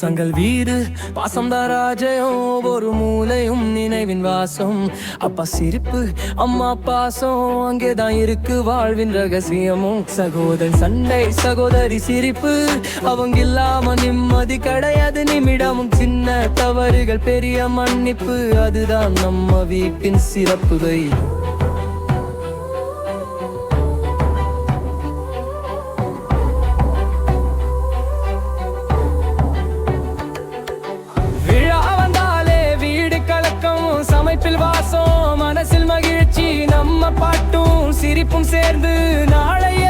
பாசங்கள் வீடு பாசம் தாராஜயம் ஒரு மூலையும் நினைவின் வாசம். அப்பா சிரிப்பு அம்மா பாசம் அங்கேதான் இருக்கு வாழ்வின் ரகசியமும். சகோதரன் சண்டை சகோதரி சிரிப்பு அவங்க இல்லாம நிம்மதி கிடையாது நிமிடமும். சின்ன தவறுகள் பெரிய மன்னிப்பு அதுதான் நம்ம வீட்டின் சிறப்புகை. சமைப்பில் வாசம் மனசில் மகிழ்ச்சி நம்ம பாட்டும் சிரிப்பும் சேர்ந்து நாளைய